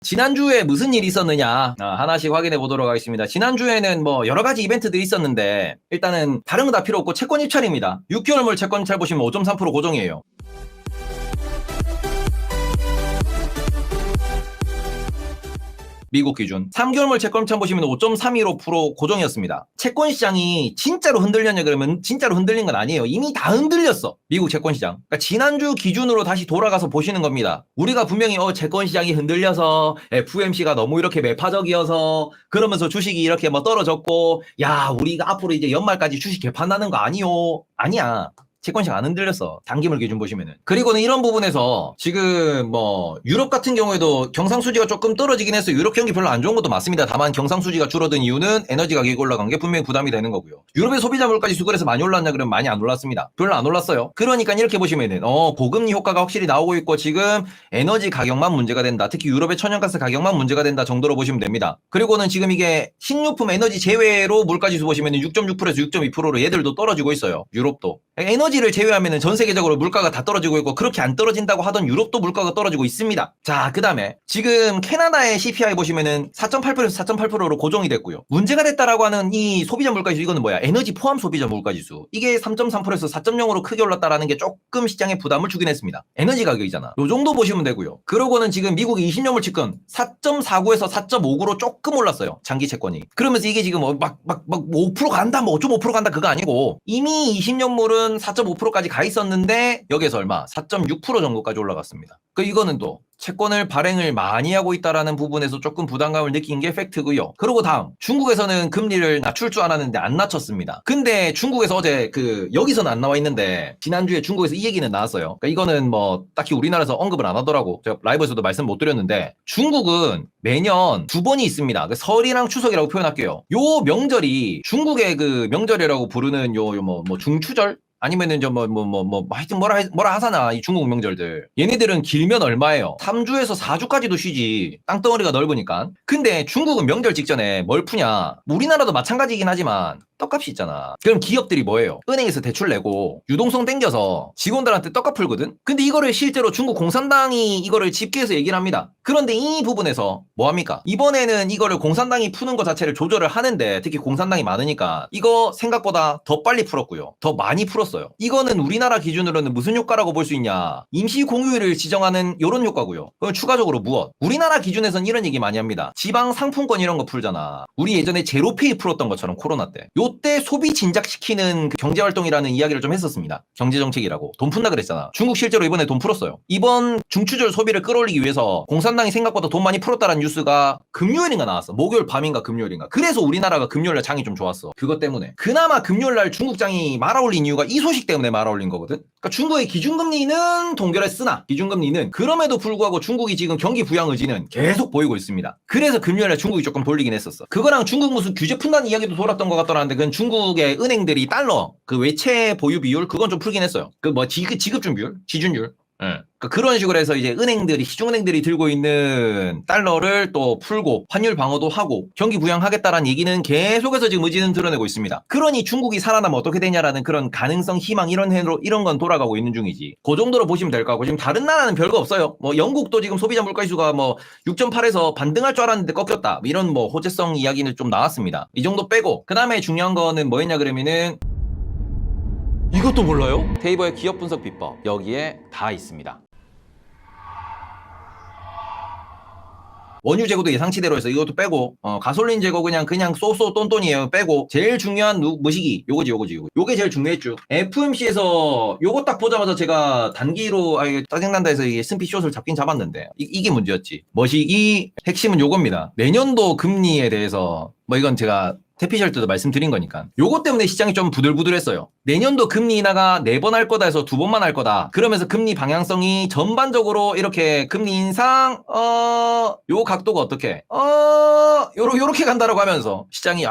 지난주에 무슨 일이 있었느냐 하나씩 확인해 보도록 하겠습니다. 지난주에는 뭐 여러 가지 이벤트들이 있었는데 일단은 다른 거 다 필요 없고 채권 입찰입니다. 6개월물 채권 입찰 보시면 5.3% 고정이에요. 미국 기준 3개월물 채권 입찰 보시면 5.315% 고정이었습니다. 채권 시장이 진짜로 흔들렸냐 그러면 진짜로 흔들린 건 아니에요. 이미 다 흔들렸어. 미국 채권 시장. 그러니까 지난주 기준으로 다시 돌아가서 보시는 겁니다. 우리가 분명히 채권 시장이 흔들려서 FOMC가 너무 이렇게 매파적이어서 그러면서 주식이 이렇게 뭐 떨어졌고 야 우리가 앞으로 이제 연말까지 주식 개판나는 거 아니요. 아니야. 채권시장 안 흔들렸어. 단기물 기준 보시면은. 그리고는 이런 부분에서 지금 뭐 유럽 같은 경우에도 경상수지가 조금 떨어지긴 했어요. 유럽 경기 별로 안 좋은 것도 맞습니다. 다만 경상수지가 줄어든 이유는 에너지 가격이 올라간 게 분명히 부담이 되는 거고요. 유럽의 소비자 물가지 수그래서 많이 올랐냐 그러면 많이 안 올랐습니다. 별로 안 올랐어요. 그러니까 이렇게 보시면은 고금리 효과가 확실히 나오고 있고 지금 에너지 가격만 문제가 된다. 특히 유럽의 천연가스 가격만 문제가 된다 정도로 보시면 됩니다. 그리고는 지금 이게 식료품 에너지 제외로 물가지수 보시면은 6.6%에서 6.2%로 얘들도 떨어지고 있어요. 유럽도. 에너지를 제외하면 전 세계적으로 물가가 다 떨어지고 있고 그렇게 안 떨어진다고 하던 유럽도 물가가 떨어지고 있습니다. 자, 그 다음에 지금 캐나다의 CPI 보시면은 4.8%에서 4.8%로 고정이 됐고요. 문제가 됐다라고 하는 이 소비자 물가지수 이거는 뭐야? 에너지 포함 소비자 물가지수. 이게 3.3%에서 4.0으로 크게 올랐다라는 게 조금 시장에 부담을 주긴 했습니다. 에너지 가격이잖아. 요 정도 보시면 되고요. 그러고는 지금 미국의 20년물 채권 4.49에서 4.59로 조금 올랐어요. 장기 채권이. 그러면서 이게 지금 막 5% 간다, 뭐 5.5% 간다 그거 아니고 이미 20년물은 4.5%까지 가 있었는데 여기서 얼마? 4.6% 정도까지 올라갔습니다. 이거는 또 채권을 발행을 많이 하고 있다라는 부분에서 조금 부담감을 느낀 게 팩트고요. 그리고 다음 중국에서는 금리를 낮출 줄 알았는데 안 낮췄습니다. 근데 중국에서 어제 여기서는 안 나와 있는데 지난주에 중국에서 이 얘기는 나왔어요. 그러니까 이거는 뭐 딱히 우리나라에서 언급을 안 하더라고. 제가 라이브에서도 말씀 못 드렸는데 중국은 매년 두 번이 있습니다. 설이랑 추석이라고 표현할게요. 요 명절이 중국의 그 명절이라고 부르는 뭐 중추절? 아니면은 하여튼 뭐라 하잖아. 이 중국 명절들. 얘네들은 길면 얼마예요? 3주에서 4주까지도 쉬지. 땅덩어리가 넓으니까. 근데 중국은 명절 직전에 뭘 푸냐? 우리나라도 마찬가지긴 하지만 떡값이 있잖아. 그럼 기업들이 뭐예요? 은행에서 대출 내고 유동성 땡겨서 직원들한테 떡값 풀거든? 근데 이거를 실제로 중국 공산당이 이거를 집계해서 얘기를 합니다. 그런데 이 부분에서 뭐합니까? 이번에는 이거를 공산당이 푸는 것 자체를 조절을 하는데 특히 공산당이 많으니까 이거 생각보다 더 빨리 풀었고요. 더 많이 풀었어요. 이거는 우리나라 기준으로는 무슨 효과라고 볼 수 있냐? 임시 공휴일을 지정하는 이런 효과고요. 그럼 추가적으로 무엇? 우리나라 기준에서는 이런 얘기 많이 합니다. 지방 상품권 이런 거 풀잖아. 우리 예전에 제로페이 풀었던 것처럼 코로나 때. 요때 소비 진작시키는 그 경제활동이라는 이야기를 좀 했었습니다. 경제정책이라고. 돈 푼다 그랬잖아. 중국 실제로 이번에 돈 풀었어요. 이번 중추절 소비를 끌어올리기 위해서 공산당이 생각보다 돈 많이 풀었다는 뉴스가 금요일인가 나왔어. 목요일 밤인가 금요일인가. 그래서 우리나라가 금요일날 장이 좀 좋았어. 그것 때문에. 그나마 금요일날 중국 장이 말아올린 이유가 이 소식 때문에 말아올린 거거든. 그러니까 중국의 기준금리는 동결했으나 기준금리는 그럼에도 불구하고 중국이 지금 경기 부양 의지는 계속 보이고 있습니다. 그래서 금요일날 중국이 조금 돌리긴 했었어. 그거랑 중국 무슨 규제 푼다는 이야기도 돌았던 것 같더라는데 그건 중국의 은행들이 달러 그 외채 보유 비율 그건 좀 풀긴 했어요. 그 뭐 지급준 비율, 지준율. 그런 식으로 해서 이제 은행들이 시중은행들이 들고 있는 달러를 또 풀고 환율 방어도 하고 경기 부양하겠다라는 얘기는 계속해서 지금 의지는 드러내고 있습니다. 그러니 중국이 살아나면 어떻게 되냐라는 그런 가능성, 희망 이런 건 돌아가고 있는 중이지. 그 정도로 보시면 될 것 같고 지금 다른 나라는 별거 없어요. 뭐 영국도 지금 소비자 물가지수가 뭐 6.8에서 반등할 줄 알았는데 꺾였다. 이런 뭐 호재성 이야기는 좀 나왔습니다. 이 정도 빼고 그 다음에 중요한 거는 뭐였냐 그러면은 이것도 몰라요? 테이버의 기업 분석 비법 여기에 다 있습니다. 원유 재고도 예상치대로 해서 이것도 빼고 가솔린 재고 그냥 쏘쏘 똔똔이에요. 빼고 제일 중요한 무시기 요거지. 요게 제일 중요했죠. FOMC에서 요거 딱 보자마자 제가 단기로 짜증난다 해서 이게 S&P 숏을 잡긴 잡았는데 이게 문제였지. 머시기 핵심은 요겁니다. 내년도 금리에 대해서 뭐 이건 제가 대피셜 때도 말씀드린 거니까 요거 때문에 시장이 좀 부들부들했어요. 내년도 금리 인하가 4번 할 거다 해서 2번만 할 거다. 그러면서 금리 방향성이 전반적으로 이렇게 금리 인상 요 각도가 어떻게 요렇게 간다라고 하면서 시장이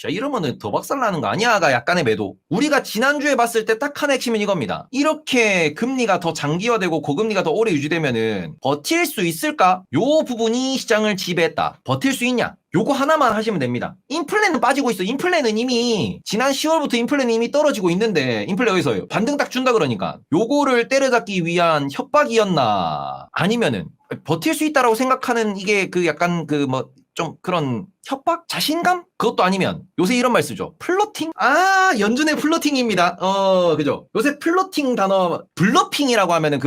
자, 이러면은 더 박살나는 거 아니야가 약간의 매도. 우리가 지난주에 봤을 때 딱 하나 핵심은 이겁니다. 이렇게 금리가 더 장기화되고 고금리가 더 오래 유지되면은 버틸 수 있을까? 요 부분이 시장을 지배했다. 버틸 수 있냐? 요거 하나만 하시면 됩니다. 인플레는 빠지고 있어. 인플레는 이미 지난 10월부터 인플레는 이미 떨어지고 있는데 인플레 어디서요? 반등 딱 준다 그러니까 요거를 때려잡기 위한 협박이었나? 아니면은 버틸 수 있다라고 생각하는 이게 그 약간 그 뭐 좀 그런 협박? 자신감? 그것도 아니면 요새 이런 말 쓰죠. 플러팅? 아, 연준의 플러팅입니다. 그죠? 요새 플러팅 단어 블러핑이라고 하면은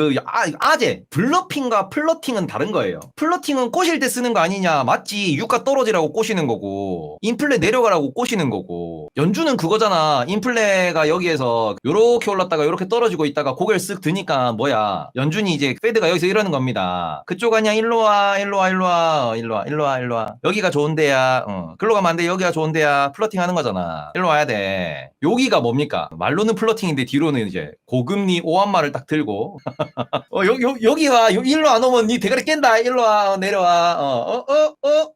아재 블러핑과 플러팅은 다른 거예요. 플러팅은 꼬실 때 쓰는 거 아니냐. 맞지. 유가 떨어지라고 꼬시는 거고 인플레 내려가라고 꼬시는 거고 연준은 그거잖아. 인플레가 여기에서 요렇게 올랐다가 요렇게 떨어지고 있다가 고개를 쓱 드니까 뭐야. 연준이 이제 페드가 여기서 이러는 겁니다. 그쪽 아니야. 일로 와. 여기가 좋은 데야. 글로 가면 안 돼. 여기가 좋은 데야. 플러팅 하는 거잖아. 일로 와야 돼. 여기가 뭡니까? 말로는 플러팅인데 뒤로는 이제 고금리 오한마를 딱 들고 여기 와. 일로 안 오면 니 대가리 깬다. 일로 와. 내려와.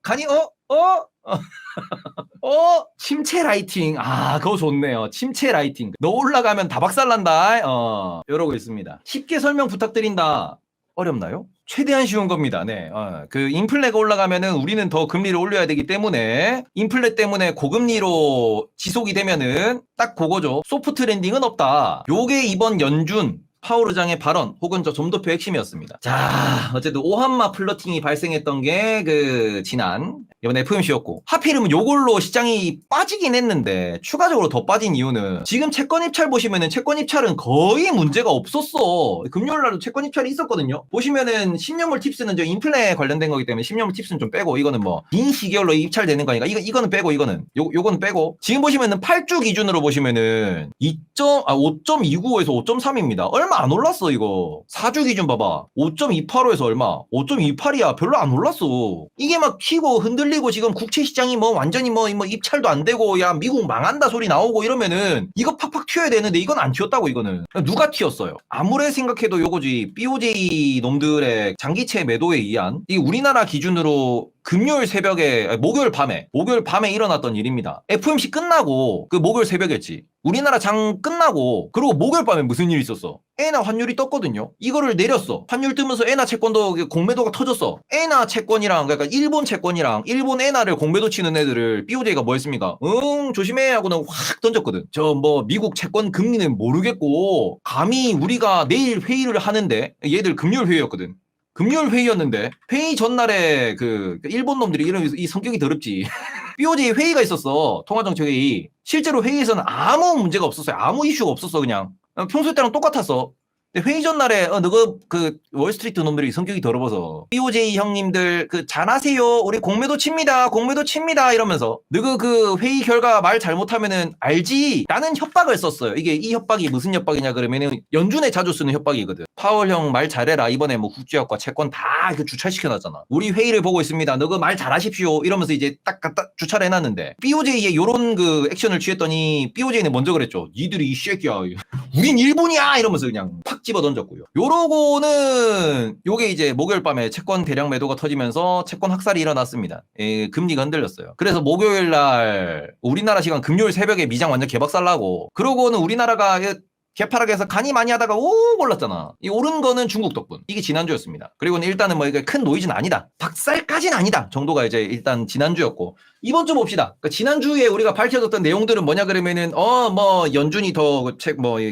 가니? 침체 라이팅. 아, 그거 좋네요. 침체 라이팅. 너 올라가면 다 박살난다. 이러고 있습니다. 쉽게 설명 부탁드린다. 어렵나요? 최대한 쉬운 겁니다. 네. 그 인플레가 올라가면은 우리는 더 금리를 올려야 되기 때문에 인플레 때문에 고금리로 지속이 되면은 딱 그거죠. 소프트 랜딩은 없다. 요게 이번 연준 파월 의장의 발언 혹은 저 점도표 핵심이었습니다. 자, 어쨌든 오한마 플러팅이 발생했던 게 그 지난 이번 FOMC였고 하필이면 요걸로 시장이 빠지긴 했는데 추가적으로 더 빠진 이유는 지금 채권 입찰 보시면은 채권 입찰은 거의 문제가 없었어. 금요일 날도 채권 입찰이 있었거든요. 보시면은 10년물 팁스는 저 인플레 관련된 거기 때문에 10년물 tips는 좀 빼고 이거는 뭐 긴 시계열로 입찰되는 거니까 이거는 빼고 이거는 요거는 빼고 지금 보시면은 8주 기준으로 보시면은 5.29에서 5.3입니다. 얼마 안 올랐어 이거. 4주 기준 봐봐. 5.28호에서 얼마? 5.28이야. 별로 안 올랐어. 이게 막 튀고 흔들리고 지금 국채 시장이 뭐 완전히 뭐 입찰도 안 되고 야 미국 망한다 소리 나오고 이러면은 이거 팍팍 튀어야 되는데 이건 안 튀었다고 이거는. 누가 튀었어요? 아무리 생각해도 요거지. BOJ 놈들의 장기채 매도에 의한 이 우리나라 기준으로 목요일 밤에 일어났던 일입니다. FOMC 끝나고 그 목요일 새벽이었지. 우리나라 장 끝나고 그리고 목요일 밤에 무슨 일이 있었어? 엔화 환율이 떴거든요. 이거를 내렸어. 환율 뜨면서 엔화 채권도 공매도가 터졌어. 엔화 채권이랑 그러니까 일본 채권이랑 일본 엔화를 공매도 치는 애들을 BOJ가 뭐 했습니까? 조심해 하고는 확 던졌거든. 저 뭐 미국 채권 금리는 모르겠고 감히 우리가 내일 회의를 하는데 얘들 금요일 회의였거든. 금요일 회의였는데 회의 전날에 그 일본 놈들이 이런 이 성격이 더럽지. BOJ 회의가 있었어. 통화정책회의. 실제로 회의에서는 아무 문제가 없었어요. 아무 이슈가 없었어 그냥. 평소 때랑 똑같았어. 근데 회의 전날에 너가 그 월스트리트 놈들이 성격이 더러워서 BOJ 형님들 그 잘하세요. 우리 공매도 칩니다. 이러면서 너가 그 회의 결과 말 잘못하면은 알지? 라는 협박을 썼어요. 이게 이 협박이 무슨 협박이냐 그러면은 연준에 자주 쓰는 협박이거든. 파월 형 말 잘해라. 이번에 뭐 국제학과 채권 다 이렇게 주차시켜놨잖아. 우리 회의를 보고 있습니다. 너가 말 잘하십시오. 이러면서 이제 딱 갖다 주차를 해놨는데 BOJ에 요런 그 액션을 취했더니 BOJ는 먼저 그랬죠. 니들이 이 새끼야. 우린 일본이야. 이러면서 그냥 팍 집어 던졌고요. 요러고는 요게 이제 목요일 밤에 채권 대량 매도가 터지면서 채권 학살이 일어났습니다. 금리가 흔들렸어요. 그래서 목요일 날 우리나라 시간 금요일 새벽에 미장 완전 개박살 나고 그러고는 우리나라가 개파락해서 간이 많이 하다가 오 올랐잖아. 이 오른 거는 중국 덕분. 이게 지난주였습니다. 그리고는 일단은 뭐 이게 큰 노이즈는 아니다. 박살까지는 아니다. 정도가 이제 일단 지난주였고 이번 주 봅시다. 그러니까 지난주에 우리가 밝혀졌던 내용들은 뭐냐 그러면은 뭐 연준이 더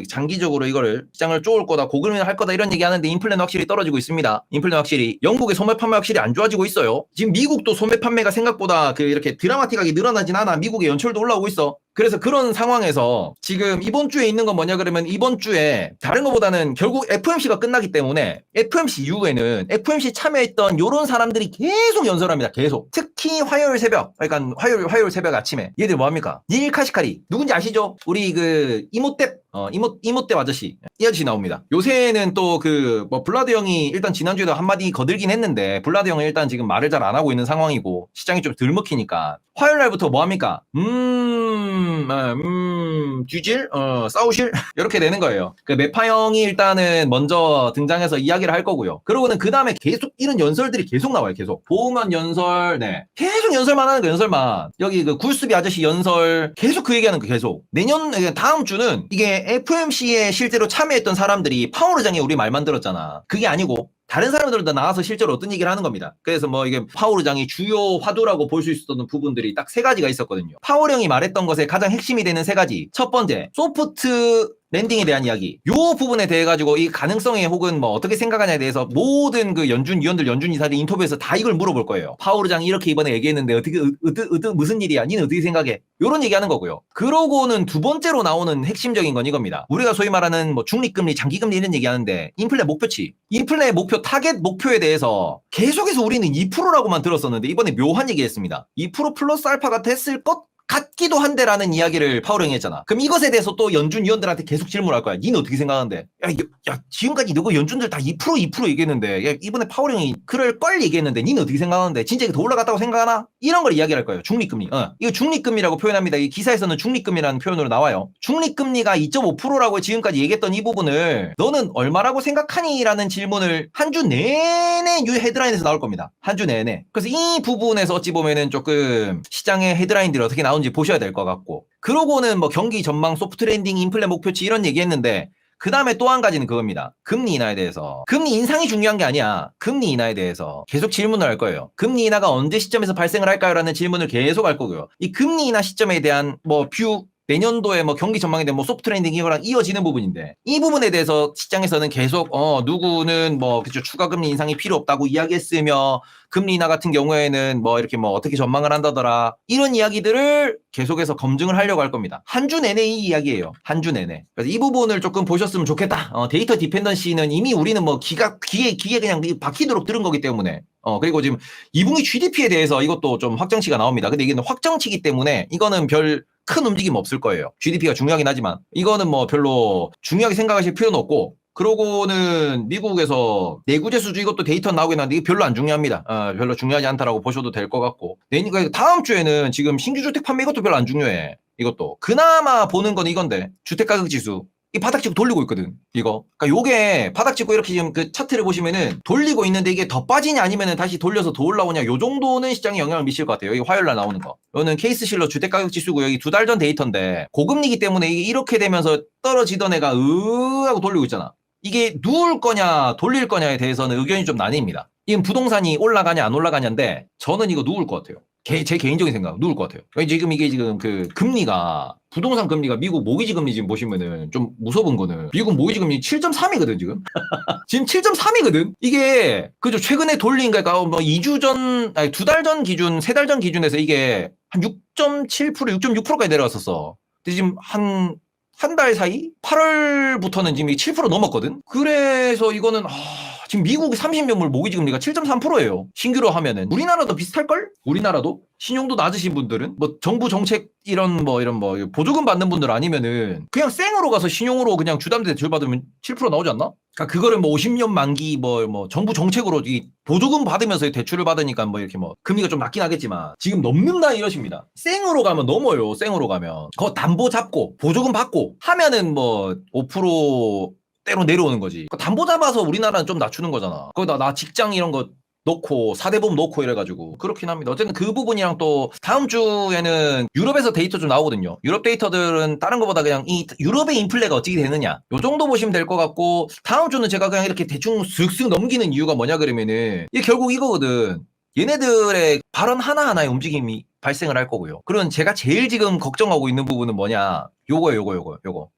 장기적으로 이거를 시장을 쪼을 거다 고금리를 할 거다 이런 얘기하는데 인플레는 확실히 떨어지고 있습니다. 인플레는 확실히 영국의 소매 판매 확실히 안 좋아지고 있어요. 지금 미국도 소매 판매가 생각보다 이렇게 드라마틱하게 늘어나진 않아. 미국의 연철도 올라오고 있어. 그래서 그런 상황에서 지금 이번 주에 있는 건 뭐냐 그러면 이번 주에 다른 것보다는 결국 FOMC가 끝나기 때문에 FOMC 이후에는 FOMC 참여했던 요런 사람들이 계속 연설합니다. 계속. 특히 화요일 새벽 그러니까 화요일 새벽 아침에 얘들 뭐합니까? 닐 카시카리 누군지 아시죠? 우리 그 이모떼 아저씨 이 아저씨 나옵니다. 요새는 또 뭐 블라드 형이 일단 지난주에도 한마디 거들긴 했는데 블라드 형은 일단 지금 말을 잘 안 하고 있는 상황이고 시장이 좀 덜 먹히니까 화요일 날부터 뭐합니까? 뒤질? 싸우실? 이렇게 되는 거예요. 그 매파 형이 일단은 먼저 등장해서 이야기를 할 거고요. 그러고는 그 다음에 계속 이런 연설들이 계속 나와요. 계속. 보면 연설, 네. 계속 연설만 하는 거, 연설만. 여기 그 굴수비 아저씨 연설, 계속 그 얘기하는 거 계속. 다음 주는 이게 FMC에 실제로 참여했던 사람들이 파워르장에 우리 말만 들었잖아. 그게 아니고, 다른 사람들도 나와서 실제로 어떤 얘기를 하는 겁니다. 그래서 뭐 이게 파워르장이 주요 화두라고 볼 수 있었던 부분들이 딱 세 가지가 있었거든요. 파워령이 말했던 것의 가장 핵심이 되는 세 가지. 첫 번째, 소프트 랜딩에 대한 이야기. 요 부분에 대해 가지고 이 가능성에 혹은 뭐 어떻게 생각하냐에 대해서 모든 그 위원들, 연준 이사들 인터뷰에서 다 이걸 물어볼 거예요. 파워르장이 이렇게 이번에 얘기했는데 어떻게 무슨 일이야? 니는 어떻게 생각해? 요런 얘기하는 거고요. 그러고는 두 번째로 나오는 핵심적인 건 이겁니다. 우리가 소위 말하는 뭐 중립금리, 장기금리 이런 얘기하는데 인플레 목표치, 인플레 목표 타겟 목표에 대해서 계속해서 우리는 2%라고만 들었었는데 이번에 묘한 얘기했습니다. 2% 플러스 알파가 됐을 것 같기도 한데라는 이야기를 파워령이 했잖아. 그럼 이것에 대해서 또 연준 위원들한테 계속 질문할 거야. 니는 어떻게 생각하는데? 야, 지금까지 너가 연준들 다 2% 얘기했는데, 야, 이번에 파워령이 그럴 걸 얘기했는데, 니는 어떻게 생각하는데? 진짜 이게 더 올라갔다고 생각하나? 이런 걸 이야기할 거예요. 중립금리. 이거 중립금리라고 표현합니다. 이 기사에서는 중립금리라는 표현으로 나와요. 중립금리가 2.5%라고 지금까지 얘기했던 이 부분을 너는 얼마라고 생각하니? 라는 질문을 한 주 내내 헤드라인에서 나올 겁니다. 한 주 내내. 그래서 이 부분에서 어찌 보면은 조금 시장의 헤드라인들이 어떻게 나오는지 보셔야 될 것 같고, 그러고는 뭐 경기 전망, 소프트 랜딩, 인플레 목표치 이런 얘기했는데 그 다음에 또 한 가지는 그겁니다. 금리 인하에 대해서. 금리 인상이 중요한 게 아니야. 금리 인하에 대해서 계속 질문을 할 거예요. 금리 인하가 언제 시점에서 발생을 할까요? 라는 질문을 계속 할 거고요. 이 금리 인하 시점에 대한 뭐 내년도에 뭐 경기 전망에 대한 뭐 소프트 랜딩 이거랑 이어지는 부분인데, 이 부분에 대해서 시장에서는 계속 누구는 뭐 그쵸, 추가 금리 인상이 필요 없다고 이야기했으며 금리 인하 같은 경우에는 뭐 이렇게 뭐 어떻게 전망을 한다더라, 이런 이야기들을 계속해서 검증을 하려고 할 겁니다. 한 주 내내 이 이야기예요. 한 주 내내. 그래서 이 부분을 조금 보셨으면 좋겠다. 데이터 디펜던시는 이미 우리는 뭐 귀에 그냥 박히도록 들은 거기 때문에. 그리고 지금 2분기 GDP에 대해서 이것도 좀 확정치가 나옵니다. 근데 이게 확정치기 때문에 이거는 별 큰 움직임 없을 거예요. GDP가 중요하긴 하지만 이거는 뭐 별로 중요하게 생각하실 필요는 없고, 그러고는 미국에서 내구재수주 이것도 데이터 나오긴 하는데 이게 별로 안 중요합니다. 별로 중요하지 않다라고 보셔도 될 것 같고, 그러니까 다음 주에는 지금 신규 주택 판매 이것도 별로 안 중요해. 이것도 그나마 보는 건 이건데, 주택가격지수 이 바닥 찍고 돌리고 있거든, 이거. 그러니까 요게 바닥 찍고 이렇게 지금 그 차트를 보시면은 돌리고 있는데 이게 더 빠지냐 아니면은 다시 돌려서 더 올라오냐, 요 정도는 시장에 영향을 미칠 것 같아요. 여기 화요일 날 나오는 거. 요는 케이스실러 주택가격 지수고, 여기 두 달 전 데이터인데 고금리기 때문에 이게 이렇게 되면서 떨어지던 애가 하고 돌리고 있잖아. 이게 누울 거냐 돌릴 거냐에 대해서는 의견이 좀 나뉩니다. 이건 부동산이 올라가냐 안 올라가냐인데 저는 이거 누울 것 같아요. 제 개인적인 생각, 누울 것 같아요. 지금 이게 지금 그 금리가, 부동산 금리가 미국 모기지 금리 지금 보시면은 좀 무서운 거는 미국 모기지 금리 7.3이거든 지금. 지금 7.3이거든. 이게 그죠, 최근에 돌린 거니까 뭐 2주 전, 아니 2달 전 기준, 3달 전 기준에서 이게 한 6.7%, 6.6%까지 내려왔었어. 근데 지금 한 달 사이 8월부터는 지금 7% 넘었거든. 그래서 이거는 지금 미국 30년물 모기지 금리가 7.3%예요. 신규로 하면은 우리나라도 비슷할걸? 우리나라도 신용도 낮으신 분들은 뭐 정부 정책 이런 보조금 받는 분들 아니면은 그냥 생으로 가서 신용으로 그냥 주담대 대출 받으면 7% 나오지 않나? 그러니까 그거를 뭐 50년 만기 뭐 정부 정책으로 이 보조금 받으면서 대출을 받으니까 뭐 이렇게 뭐 금리가 좀 낮긴 하겠지만 지금 넘는다 이러십니다. 생으로 가면 넘어요. 생으로 가면 그거 담보 잡고 보조금 받고 하면은 뭐 5% 때로 내려오는 거지. 담보 잡아서 우리나라는 좀 낮추는 거잖아. 거기다 나 직장 이런 거 넣고 4대보험 넣고 이래가지고 그렇긴 합니다. 어쨌든 그 부분이랑 또 다음 주에는 유럽에서 데이터 좀 나오거든요. 유럽 데이터들은 다른 것보다 그냥 이 유럽의 인플레가 어떻게 되느냐 요 정도 보시면 될 것 같고, 다음 주는 제가 그냥 이렇게 대충 슥슥 넘기는 이유가 뭐냐 그러면은 이게 결국 이거거든. 얘네들의 발언 하나하나의 움직임이 발생을 할 거고요. 그럼 제가 제일 지금 걱정하고 있는 부분은 뭐냐, 요거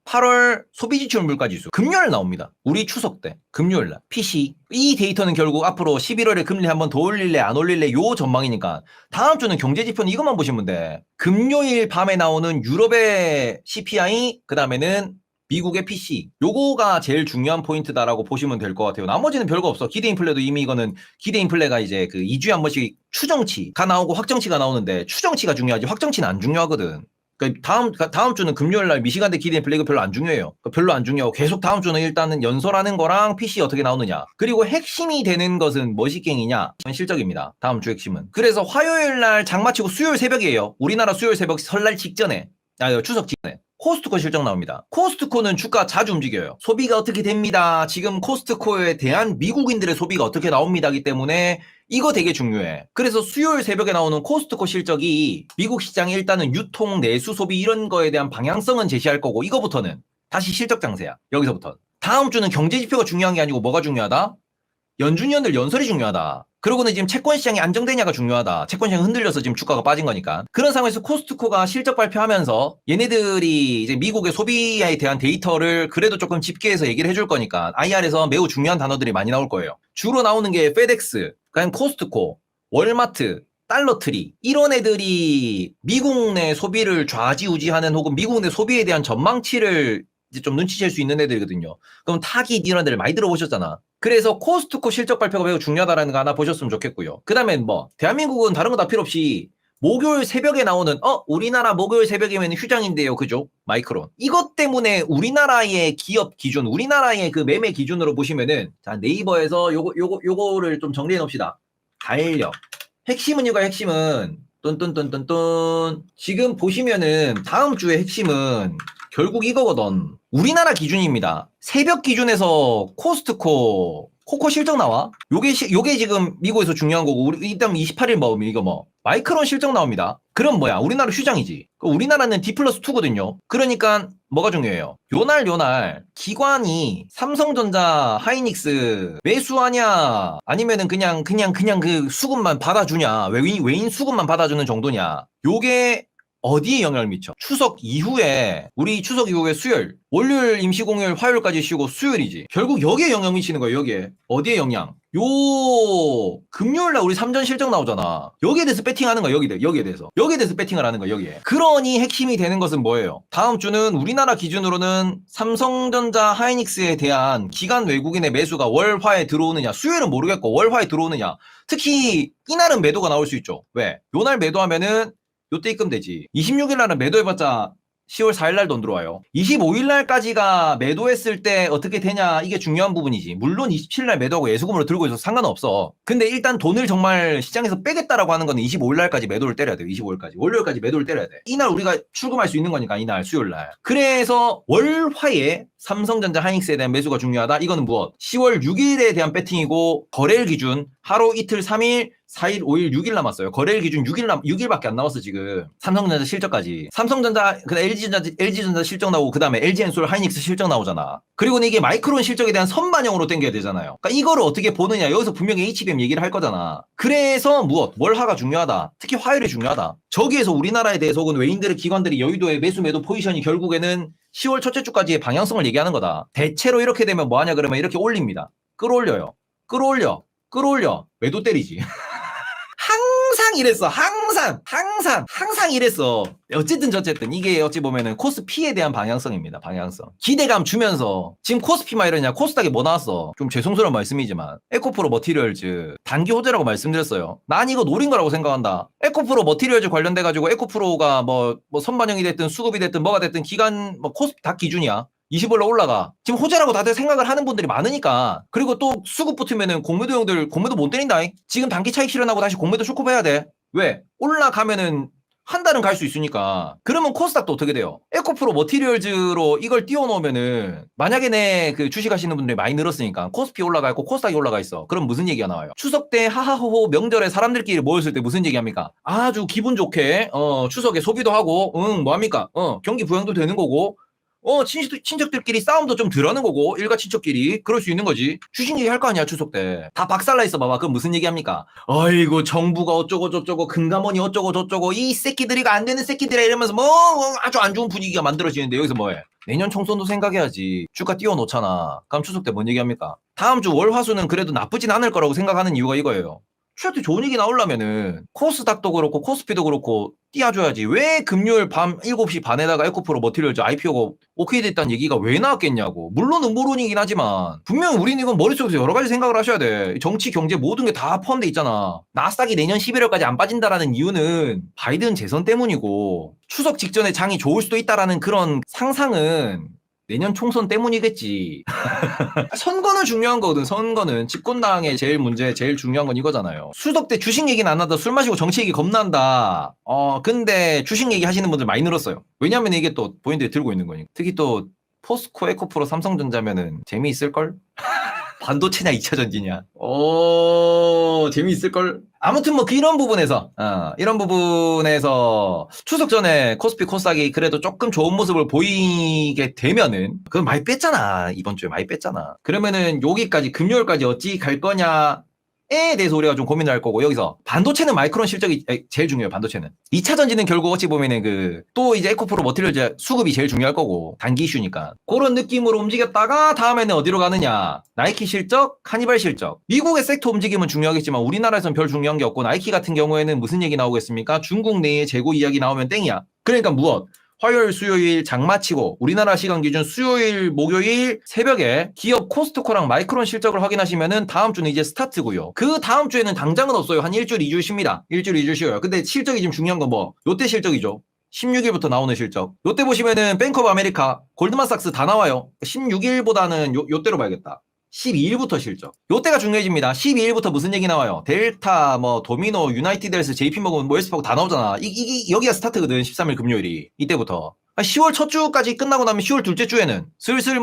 8월 소비지출 물가지수 금요일 나옵니다. 우리 추석 때 금요일날 PC 이 데이터는 결국 앞으로 11월에 금리 한번 더 올릴래 안 올릴래 요 전망이니까 다음 주는 경제지표는 이것만 보시면 돼. 금요일 밤에 나오는 유럽의 CPI, 그 다음에는 미국의 PC, 요거가 제일 중요한 포인트다라고 보시면 될 것 같아요. 나머지는 별거 없어. 기대 인플레도 이미 이거는 기대 인플레가 이제 그 2주에 한 번씩 추정치가 나오고 확정치가 나오는데 추정치가 중요하지 확정치는 안 중요하거든. 그러니까 다음 주는 금요일 날 미시간대 기대 인플레 이거 별로 안 중요해요. 별로 안 중요하고 계속 다음 주는 일단은 연설하는 거랑 PC 어떻게 나오느냐. 그리고 핵심이 되는 것은 뭐시갱이냐? 실적입니다. 다음 주 핵심은. 그래서 화요일 날 장마치고 수요일 새벽이에요. 우리나라 수요일 새벽 설날 직전에. 추석 직전에 코스트코 실적 나옵니다. 코스트코는 주가 자주 움직여요. 소비가 어떻게 됩니다. 지금 코스트코에 대한 미국인들의 소비가 어떻게 나옵니다기 때문에 이거 되게 중요해. 그래서 수요일 새벽에 나오는 코스트코 실적이 미국 시장에 일단은 유통, 내수, 소비 이런 거에 대한 방향성은 제시할 거고, 이거부터는 다시 실적 장세야. 여기서부터. 다음 주는 경제 지표가 중요한 게 아니고 뭐가 중요하다? 연준위원들 연설이 중요하다. 그러고는 지금 채권 시장이 안정되냐가 중요하다. 채권 시장이 흔들려서 지금 주가가 빠진 거니까. 그런 상황에서 코스트코가 실적 발표하면서 얘네들이 이제 미국의 소비에 대한 데이터를 그래도 조금 집계해서 얘기를 해줄 거니까 IR에서 매우 중요한 단어들이 많이 나올 거예요. 주로 나오는 게 페덱스, 그다음 코스트코, 월마트, 달러트리 이런 애들이 미국 내 소비를 좌지우지하는 혹은 미국 내 소비에 대한 전망치를 이제 좀 눈치챌 수 있는 애들이거든요. 그럼 타깃 이런 애들 많이 들어보셨잖아. 그래서 코스트코 실적 발표가 매우 중요하다라는 거 하나 보셨으면 좋겠고요. 그 다음에 뭐 대한민국은 다른 거 다 필요 없이 목요일 새벽에 나오는 우리나라 목요일 새벽이면 휴장인데요. 그죠? 마이크론. 이것 때문에 우리나라의 기업 기준, 우리나라의 그 매매 기준으로 보시면은 자 네이버에서 요거를 좀 정리해 놓읍시다. 달력. 핵심은 이거 핵심은 뚠뚠뚠뚠뚠 지금 보시면은 다음 주의 핵심은 결국 이거거든. 우리나라 기준입니다. 새벽 기준에서 코스트코 코코 실적 나와. 요게 지금 미국에서 중요한 거고 우리 일단 28일 이거 마이크론 실적 나옵니다. 그럼 뭐야? 우리나라 휴장이지. 우리나라는 D+2거든요. 그러니까 뭐가 중요해요? 요날 기관이 삼성전자, 하이닉스 매수하냐 아니면은 그냥 그 수급만 받아주냐 외인 수급만 받아주는 정도냐 요게 어디에 영향을 미쳐? 추석 이후에 수요일 월요일 임시공휴일 화요일까지 쉬고 수요일이지. 결국 여기에 영향 미치는 거예요. 여기에 어디에 영향? 금요일날 우리 3전 실적 나오잖아. 여기에 대해서 배팅하는 거야. 여기에 대해서 배팅을 하는 거야. 여기에. 그러니 핵심이 되는 것은 뭐예요? 다음 주는 우리나라 기준으로는 삼성전자, 하이닉스에 대한 기관 외국인의 매수가 월화에 들어오느냐, 수요일은 모르겠고 월화에 들어오느냐. 특히 이날은 매도가 나올 수 있죠. 왜? 요날 매도하면은 요때 입금 되지. 26일 날은 매도해봤자 10월 4일 날 돈 들어와요. 25일 날까지가 매도했을 때 어떻게 되냐 이게 중요한 부분이지. 물론 27일 날 매도하고 예수금으로 들고 있어서 상관없어. 근데 일단 돈을 정말 시장에서 빼겠다라고 하는 거는 25일 날까지 매도를 때려야 돼요. 25일까지. 월요일까지 매도를 때려야 돼. 이날 우리가 출금할 수 있는 거니까 이날 수요일 날. 그래서 월화에 삼성전자, 하이닉스에 대한 매수가 중요하다. 이거는 무엇? 10월 6일에 대한 배팅이고 거래일 기준 하루 이틀 3일 4일, 5일, 6일 남았어요. 거래일 기준 6일밖에 안 남았어, 지금. 삼성전자 실적까지. 삼성전자, LG전자 실적 나오고, 그 다음에 LG엔솔, 하이닉스 실적 나오잖아. 그리고는 이게 마이크론 실적에 대한 선반영으로 땡겨야 되잖아요. 그러니까 이거를 어떻게 보느냐. 여기서 분명히 HBM 얘기를 할 거잖아. 그래서 월화가 중요하다. 특히 화요일이 중요하다. 저기에서 우리나라에 대해서 혹은 외인들의 기관들이 여의도의 매도 포지션이 결국에는 10월 첫째 주까지의 방향성을 얘기하는 거다. 대체로 이렇게 되면 뭐 하냐 그러면 이렇게 올립니다. 끌어올려. 매도 때리지. 항상 이랬어. 항상 이랬어. 어쨌든 이게 어찌 보면은 코스피에 대한 방향성입니다. 방향성. 기대감 주면서 지금 코스피만 이러냐. 코스닥에 뭐 나왔어? 좀 죄송스러운 말씀이지만 에코프로 머티리얼즈 단기 호재라고 말씀드렸어요. 난 이거 노린 거라고 생각한다. 에코프로 머티리얼즈 관련돼 가지고 에코프로가 뭐 선반영이 됐든 수급이 됐든 뭐가 됐든 기간 코스피 다 기준이야. 20월로 올라가. 지금 호재라고 다들 생각을 하는 분들이 많으니까. 그리고 또 수급 붙으면은 공매도형들 공매도 못 때린다. 지금 단기 차익 실현하고 다시 공매도 쇼크업 해야 돼. 왜? 올라가면은 한 달은 갈 수 있으니까. 그러면 코스닥도 어떻게 돼요? 에코프로 머티리얼즈로 이걸 띄워놓으면은 만약에 내 그 주식하시는 분들이 많이 늘었으니까 코스피 올라가 있고 코스닥이 올라가 있어. 그럼 무슨 얘기가 나와요? 추석 때 하하호호 명절에 사람들끼리 모였을 때 무슨 얘기합니까? 아주 기분 좋게 추석에 소비도 하고 뭐합니까? 경기 부양도 되는 거고 친척들끼리 싸움도 좀 덜 하는 거고, 일가 친척끼리. 그럴 수 있는 거지. 주식 얘기 할 거 아니야, 추석 때. 다 박살나 있어 봐봐. 그럼 무슨 얘기 합니까? 어이구, 정부가 어쩌고 금감원이 어쩌고 이 새끼들이가 안 되는 새끼들이라 이러면서 아주 안 좋은 분위기가 만들어지는데, 여기서 뭐해? 내년 총선도 생각해야지. 주가 띄워놓잖아. 그럼 추석 때 뭔 얘기합니까? 다음 주 월화수는 그래도 나쁘진 않을 거라고 생각하는 이유가 이거예요. 추석 때 좋은 얘기 나오려면은 코스닥도 그렇고 코스피도 그렇고 띄워줘야지. 왜 금요일 밤 7시 반에다가 에코프로 머티리얼즈 IPO가 오케이 됐다는 얘기가 왜 나왔겠냐고. 물론 음모론이긴 하지만 분명히 우리는 이건 머릿속에서 여러 가지 생각을 하셔야 돼. 정치, 경제 모든 게 다 포함돼 있잖아. 나스닥이 내년 11월까지 안 빠진다라는 이유는 바이든 재선 때문이고 추석 직전에 장이 좋을 수도 있다라는 그런 상상은 내년 총선 때문이겠지. 선거는 중요한 거거든. 선거는 집권당의 제일 문제, 제일 중요한 건 이거잖아요. 수석 때 주식 얘기는 안 한다. 술 마시고 정치 얘기 겁난다. 근데 주식 얘기 하시는 분들 많이 늘었어요. 왜냐면 이게 또 본인들이 들고 있는 거니까. 특히 또 포스코, 에코프로, 삼성전자면은 재미있을걸? 반도체냐 2차 전지냐. 재미있을걸? 아무튼 뭐 이런 부분에서 추석 전에 코스피 코스닥이 그래도 조금 좋은 모습을 보이게 되면은 그건 많이 뺐잖아. 이번 주에 많이 뺐잖아. 그러면은 여기까지 금요일까지 어찌 갈 거냐 에 대해서 우리가 좀 고민을 할 거고, 여기서 반도체는 마이크론 실적이 제일 중요해요. 반도체는 2차 전지는 결국 어찌 보면은 또 이제 에코프로 머티리얼 수급이 제일 중요할 거고, 단기 이슈니까 그런 느낌으로 움직였다가 다음에는 어디로 가느냐. 나이키 실적, 카니발 실적. 미국의 섹터 움직임은 중요하겠지만 우리나라에서는 별 중요한 게 없고, 나이키 같은 경우에는 무슨 얘기 나오겠습니까? 중국 내에 재고 이야기 나오면 땡이야. 그러니까 무엇? 화요일, 수요일 장마치고 우리나라 시간 기준 수요일, 목요일 새벽에 기업 코스트코랑 마이크론 실적을 확인하시면은 다음 주는 이제 스타트고요. 그 다음 주에는 당장은 없어요. 한 일주일, 2주 쉽니다. 일주일, 2주 쉬어요. 근데 실적이 지금 중요한 건 뭐? 요때 실적이죠. 16일부터 나오는 실적. 요때 보시면은 뱅크 오브 아메리카, 골드만삭스 다 나와요. 16일보다는 요때로 봐야겠다. 12일부터 실적. 요때가 중요해집니다. 12일부터 무슨 얘기 나와요? 델타, 도미노, 유나이티드에서 JP모건, 웰스파고 다 나오잖아. 여기가 스타트거든. 13일 금요일이. 이때부터. 10월 첫 주까지 끝나고 나면 10월 둘째 주에는 슬슬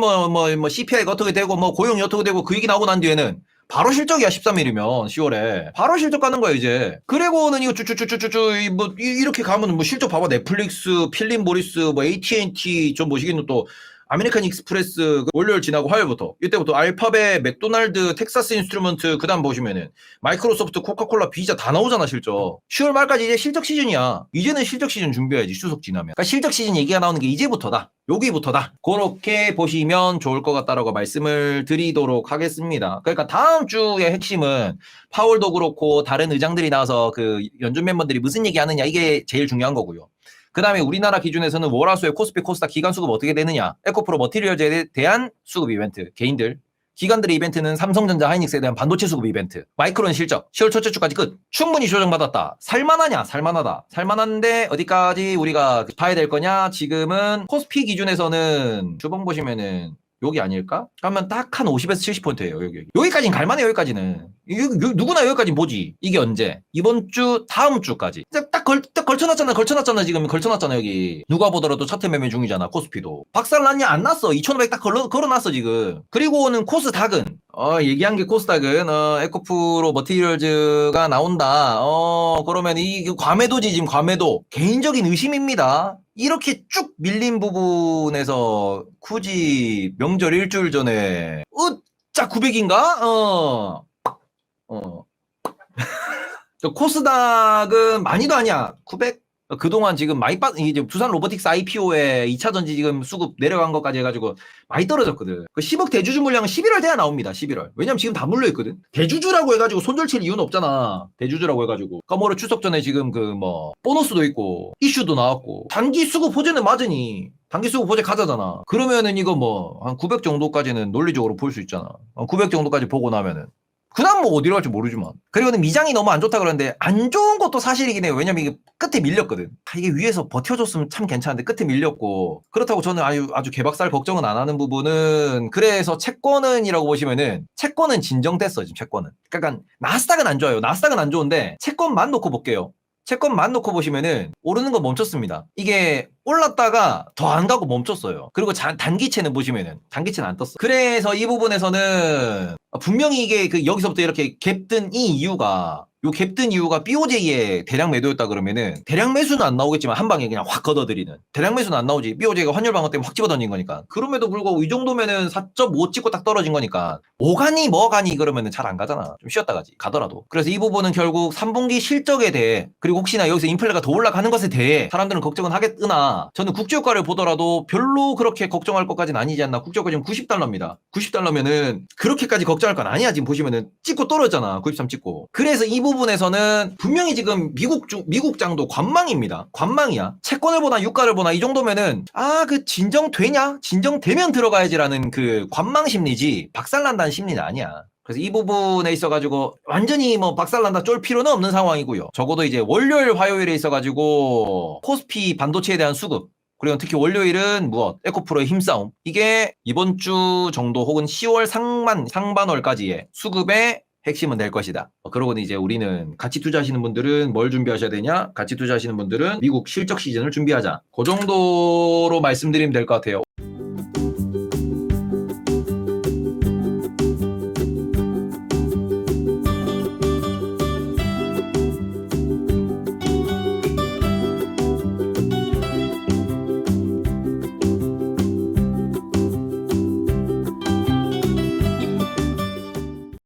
CPI가 어떻게 되고, 고용이 어떻게 되고, 그 얘기 나오고 난 뒤에는 바로 실적이야. 13일이면 10월에 바로 실적 가는 거야 이제. 그리고는 이거 쭈쭈쭈쭈쭈 이렇게 가면 실적 봐봐. 넷플릭스, 필립 모리스, AT&T 좀 보시기는 또 아메리칸 익스프레스 월요일 지나고 화요일부터 이때부터 알파벳, 맥도날드, 텍사스 인스트루먼트, 그다음 보시면은 마이크로소프트, 코카콜라, 비자 다 나오잖아 실적. 10월 말까지 이제 실적 시즌이야. 이제는 실적 시즌 준비해야지. 추석 지나면. 그러니까 실적 시즌 얘기가 나오는 게 이제부터다. 여기부터다. 그렇게 보시면 좋을 것 같다라고 말씀을 드리도록 하겠습니다. 그러니까 다음 주의 핵심은 파월도 그렇고 다른 의장들이 나와서 그 연준 멤버들이 무슨 얘기하느냐, 이게 제일 중요한 거고요. 그 다음에 우리나라 기준에서는 월화수의 코스피 코스닥 기간 수급 어떻게 되느냐, 에코프로 머티리얼즈에 대한 수급 이벤트, 개인들 기관들의 이벤트는 삼성전자, 하이닉스에 대한 반도체 수급 이벤트, 마이크론 실적 10월 첫째 주까지 끝. 충분히 조정받았다. 살만하냐? 살만하다. 살만한데 어디까지 우리가 봐야 될 거냐? 지금은 코스피 기준에서는 주봉 보시면은 여기 아닐까? 그러면 딱 한 50에서 70%예요. 여기까지는 갈만해. 여기까지는 누구나 여기까지 보지. 이게 언제? 이번 주, 다음 주까지. 딱 걸쳐놨잖아. 지금 걸쳐놨잖아. 여기 누가 보더라도 차트 매매 중이잖아. 코스피도 박살 났냐? 안 났어. 2,500 딱 걸어놨어 지금. 그리고는 코스닥은 얘기한 게 코스닥은 에코프로 머티리얼즈가 나온다. 그러면 이 과매도지. 지금 과매도. 개인적인 의심입니다. 이렇게 쭉 밀린 부분에서 굳이 명절 일주일 전에 짜 900인가? 코스닥은 많이도 아니야. 900? 그동안 지금 많이 이제 두산 로보틱스 IPO에 2차 전지 지금 수급 내려간 것까지 해가지고 많이 떨어졌거든. 그 10억 대주주 물량은 11월 돼야 나옵니다. 11월. 왜냐면 지금 다 물려있거든. 대주주라고 해가지고 손절칠 이유는 없잖아. 대주주라고 해가지고. 그러니까 추석 전에 지금 보너스도 있고 이슈도 나왔고 단기 수급 호재는 맞으니 단기 수급 호재 가자잖아. 그러면은 이거 한 900 정도까지는 논리적으로 볼 수 있잖아. 900 정도까지 보고 나면은 그 다음 어디로 갈지 모르지만. 그리고는 미장이 너무 안 좋다 그러는데 안 좋은 것도 사실이긴 해요. 왜냐면 이게 끝에 밀렸거든. 이게 위에서 버텨줬으면 참 괜찮은데 끝에 밀렸고. 그렇다고 저는 아주 개박살 걱정은 안 하는 부분은, 그래서 채권은이라고 보시면은 채권은 진정됐어. 지금 채권은. 그러니까 나스닥은 안 좋아요. 나스닥은 안 좋은데 채권만 놓고 볼게요. 채권만 놓고 보시면은 오르는 거 멈췄습니다. 이게 올랐다가 더 안 가고 멈췄어요. 그리고 단기채는 보시면은 단기채는 안 떴어. 그래서 이 부분에서는 분명히 이게 여기서부터 이렇게 갭든 이 이유가, 요 갭든 이유가 BOJ의 대량 매도였다 그러면은 대량 매수는 안 나오겠지만 한 방에 그냥 확 걷어들이는, 대량 매수는 안 나오지. BOJ가 환율 방어 때문에 확 집어던진 거니까. 그럼에도 불구하고 이 정도면은 4.5 찍고 딱 떨어진 거니까 오가니 뭐가니 그러면은 잘 안 가잖아. 좀 쉬었다 가지. 가더라도. 그래서 이 부분은 결국 3분기 실적에 대해, 그리고 혹시나 여기서 인플레가 더 올라가는 것에 대해 사람들은 걱정은 하겠으나 저는 국제유가를 보더라도 별로 그렇게 걱정할 것까지는 아니지 않나. 국제유가 지금 90달러입니다. 90달러면은 그렇게까지 걱정할 건 아니야. 지금 보시면은 찍고 떨어졌잖아. 93 찍고. 그래서 이 부분에서는 분명히 지금 미국장도 관망입니다. 관망이야. 채권을 보나 유가를 보나 이 정도면은 그 진정되냐? 진정되면 들어가야지라는 그 관망 심리지 박살난다는 심리는 아니야. 그래서 이 부분에 있어가지고 완전히 박살난다 쫄 필요는 없는 상황이고요. 적어도 이제 월요일, 화요일에 있어가지고 코스피 반도체에 대한 수급 그리고 특히 월요일은 무엇? 에코프로의 힘싸움. 이게 이번 주 정도 혹은 10월 상반월까지의 수급의 핵심은 될 것이다. 그러고는 이제 우리는 가치 투자하시는 분들은 뭘 준비하셔야 되냐? 가치 투자하시는 분들은 미국 실적 시즌을 준비하자. 그 정도로 말씀드리면 될 것 같아요.